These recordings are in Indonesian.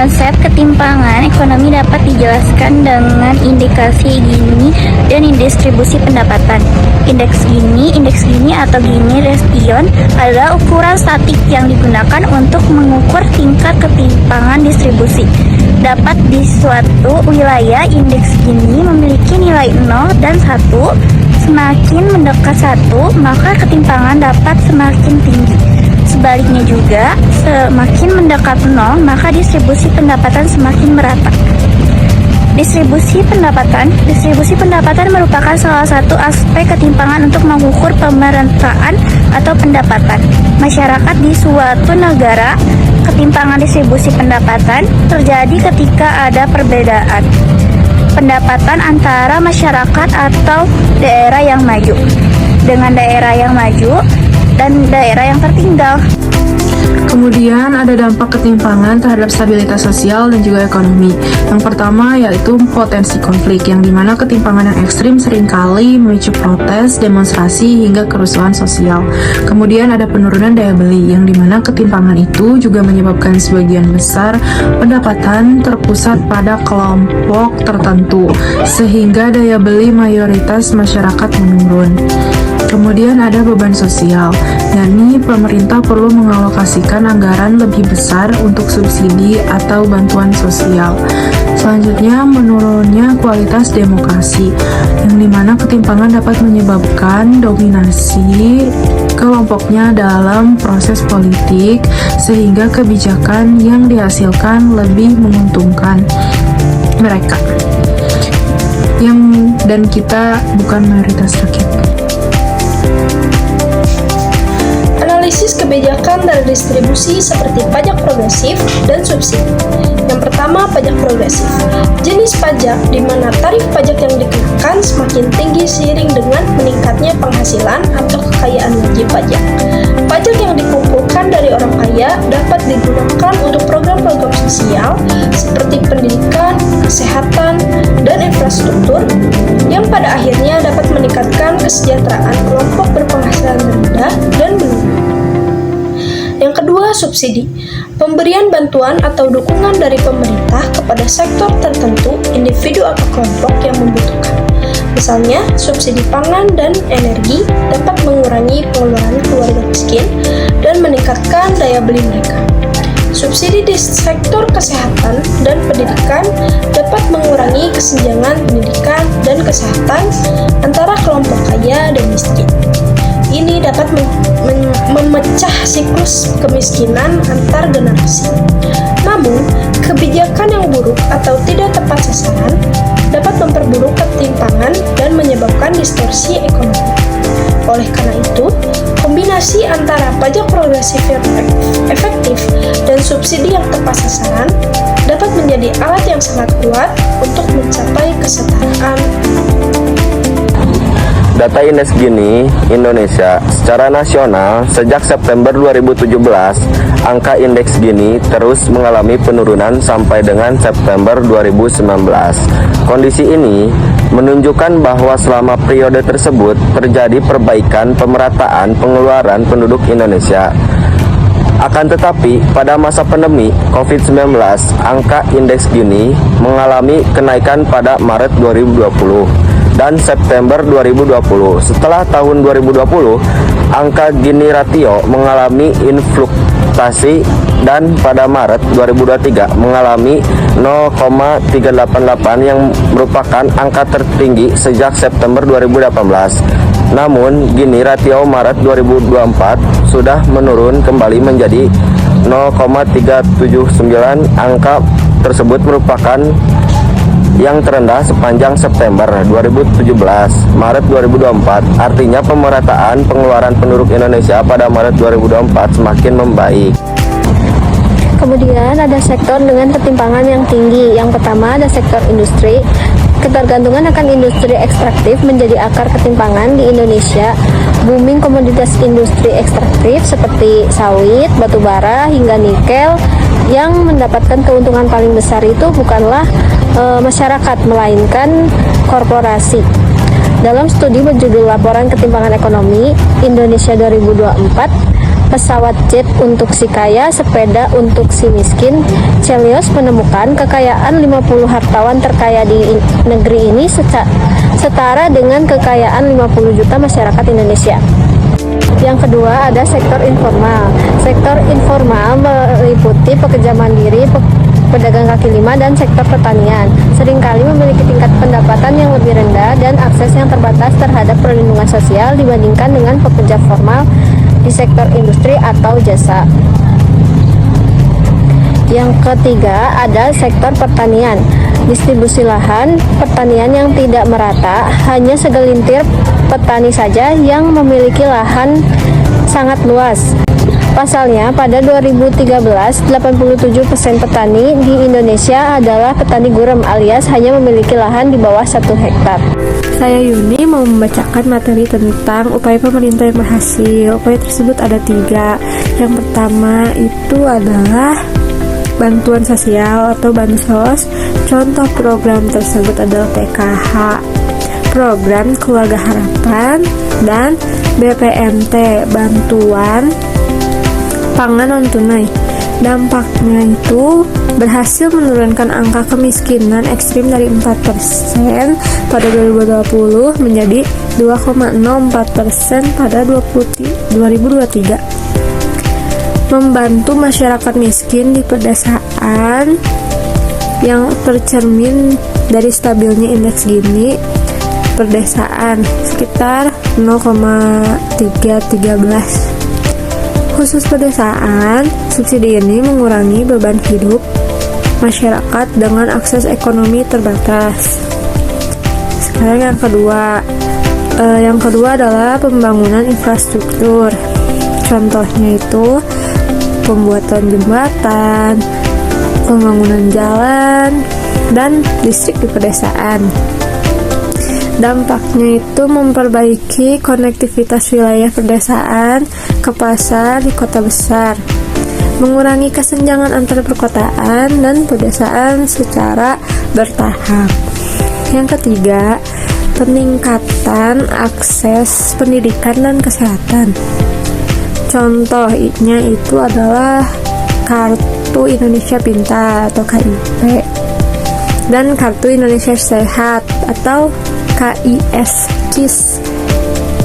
Konsep ketimpangan ekonomi dapat dijelaskan dengan indikasi Gini dan distribusi pendapatan. Indeks Gini atau Gini Ratio adalah ukuran statik yang digunakan untuk mengukur tingkat ketimpangan distribusi. Dapat di suatu wilayah, indeks Gini memiliki nilai 0 dan 1. Semakin mendekat 1, maka ketimpangan dapat semakin tinggi. Sebaliknya juga, semakin mendekat 0, maka distribusi pendapatan semakin merata. Distribusi pendapatan merupakan salah satu aspek ketimpangan untuk mengukur pemerataan atau pendapatan masyarakat di suatu negara. Ketimpangan distribusi pendapatan terjadi ketika ada perbedaan pendapatan antara masyarakat atau daerah yang maju dengan daerah yang maju dan daerah yang tertinggal. Kemudian ada dampak ketimpangan terhadap stabilitas sosial dan juga ekonomi. Yang pertama yaitu potensi konflik, yang dimana ketimpangan yang ekstrim seringkali memicu protes, demonstrasi, hingga kerusuhan sosial. Kemudian ada penurunan daya beli, yang dimana ketimpangan itu juga menyebabkan sebagian besar pendapatan terpusat pada kelompok tertentu, sehingga daya beli mayoritas masyarakat menurun. Kemudian ada beban sosial, yakni pemerintah perlu mengalokasikan anggaran lebih besar untuk subsidi atau bantuan sosial. Selanjutnya, menurunnya kualitas demokrasi, yang dimana ketimpangan dapat menyebabkan dominasi kelompoknya dalam proses politik, sehingga kebijakan yang dihasilkan lebih menguntungkan mereka, dan kita bukan mayoritas rakyat. Analisis kebijakan dan distribusi seperti pajak progresif dan subsidi. Yang pertama, pajak progresif. Jenis pajak di mana tarif pajak yang dikenakan semakin tinggi seiring dengan meningkatnya penghasilan atau kekayaan wajib pajak. Pajak yang dikumpulkan dari orang kaya dapat digunakan untuk program-program sosial seperti pendidikan, kesehatan, dan infrastruktur yang pada akhirnya dapat meningkatkan kesejahteraan kelompok berpenghasilan rendah dan menengah. Yang kedua, subsidi. Pemberian bantuan atau dukungan dari pemerintah kepada sektor tertentu, individu atau kelompok yang membutuhkan. Misalnya, subsidi pangan dan energi dapat mengurangi pengeluaran keluarga miskin dan meningkatkan daya beli mereka. Subsidi di sektor kesehatan dan pendidikan dapat mengurangi kesenjangan pendidikan dan kesehatan antara kelompok kaya dan miskin. Ini dapat memecah siklus kemiskinan antar generasi. Namun, kebijakan yang buruk atau tidak tepat sasaran dapat memperburuk ketimpangan dan menyebabkan distorsi ekonomi. Oleh karena itu, kombinasi antara pajak progresif yang efektif dan subsidi yang tepat sasaran dapat menjadi alat yang sangat kuat untuk mencapai kesetaraan. Data Indeks Gini Indonesia secara nasional sejak September 2017, angka Indeks Gini terus mengalami penurunan sampai dengan September 2019. Kondisi ini menunjukkan bahwa selama periode tersebut terjadi perbaikan pemerataan pengeluaran penduduk Indonesia. Akan tetapi, pada masa pandemi COVID-19, angka Indeks Gini mengalami kenaikan pada Maret 2020 dan September 2020. Setelah tahun 2020, angka Gini Ratio mengalami influktuasi dan pada Maret 2023 mengalami 0,388 yang merupakan angka tertinggi sejak September 2018. Namun, Gini Ratio Maret 2024 sudah menurun kembali menjadi 0,379. Angka tersebut merupakan yang terendah sepanjang September 2017, Maret 2024. Artinya pemerataan pengeluaran penduduk Indonesia pada Maret 2024 semakin membaik. Kemudian ada sektor dengan ketimpangan yang tinggi. Yang pertama ada sektor industri. Ketergantungan akan industri ekstraktif menjadi akar ketimpangan di Indonesia. Booming komoditas industri ekstraktif seperti sawit, batu bara, hingga nikel yang mendapatkan keuntungan paling besar itu bukanlah masyarakat, melainkan korporasi. Dalam studi berjudul Laporan Ketimpangan Ekonomi Indonesia 2024, pesawat jet untuk si kaya, sepeda untuk si miskin. Chelios menemukan kekayaan 50 hartawan terkaya di negeri ini setara dengan kekayaan 50 juta masyarakat Indonesia. Yang kedua ada sektor informal. Sektor informal meliputi pekerja mandiri, pedagang kaki lima, dan sektor pertanian. Seringkali memiliki tingkat pendapatan yang lebih rendah dan akses yang terbatas terhadap perlindungan sosial dibandingkan dengan pekerja formal di sektor industri atau jasa. Yang ketiga ada sektor pertanian. Distribusi lahan pertanian yang tidak merata, hanya segelintir petani saja yang memiliki lahan sangat luas. Pasalnya, pada 2013, 87% petani di Indonesia adalah petani gurem alias hanya memiliki lahan di bawah 1 hektar. Saya Yuni mau membacakan materi tentang upaya pemerintah yang berhasil. Upaya tersebut ada 3. Yang pertama itu adalah bantuan sosial atau bansos. Contoh program tersebut adalah PKH, program Keluarga Harapan, dan BPNT, bantuan pangan non tunai. Dampaknya itu berhasil menurunkan angka kemiskinan ekstrim dari 4% pada 2020 menjadi 2,04% pada 2023. Membantu masyarakat miskin di pedesaan yang tercermin dari stabilnya indeks Gini pedesaan sekitar 0,313. Khusus pedesaan, subsidi ini mengurangi beban hidup masyarakat dengan akses ekonomi terbatas. Sekarang yang kedua adalah pembangunan infrastruktur. Contohnya itu pembuatan jembatan, pembangunan jalan, dan listrik di pedesaan. Dampaknya itu memperbaiki konektivitas wilayah pedesaan ke pasar di kota besar, mengurangi kesenjangan antara perkotaan dan pedesaan secara bertahap. Yang ketiga, peningkatan akses pendidikan dan kesehatan. Contohnya itu adalah Kartu Indonesia Pintar atau KIP dan Kartu Indonesia Sehat atau KIS.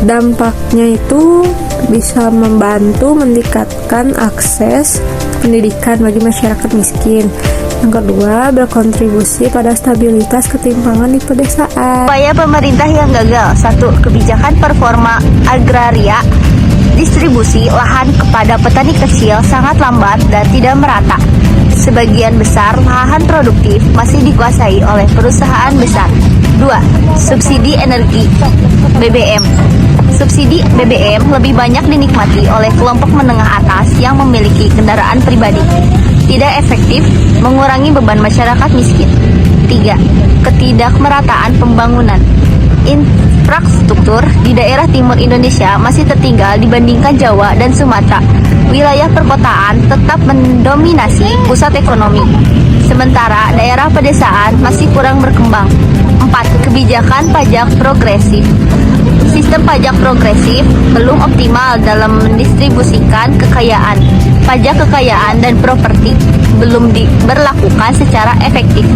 Dampaknya itu bisa membantu meningkatkan akses pendidikan bagi masyarakat miskin. Yang kedua, berkontribusi pada stabilitas ketimpangan di pedesaan. Upaya pemerintah yang gagal. 1. Kebijakan performa agraria. Distribusi lahan kepada petani kecil sangat lambat dan tidak merata. Sebagian besar lahan produktif masih dikuasai oleh perusahaan besar. 2. Subsidi energi BBM. Subsidi BBM lebih banyak dinikmati oleh kelompok menengah atas yang memiliki kendaraan pribadi. Tidak efektif mengurangi beban masyarakat miskin. 3. Ketidakmerataan pembangunan. Infrastruktur di daerah timur Indonesia masih tertinggal dibandingkan Jawa dan Sumatera. Wilayah perkotaan tetap mendominasi pusat ekonomi, sementara daerah pedesaan masih kurang berkembang. 4. Kebijakan pajak progresif. Sistem pajak progresif belum optimal dalam mendistribusikan kekayaan. Pajak kekayaan dan properti belum diberlakukan secara efektif.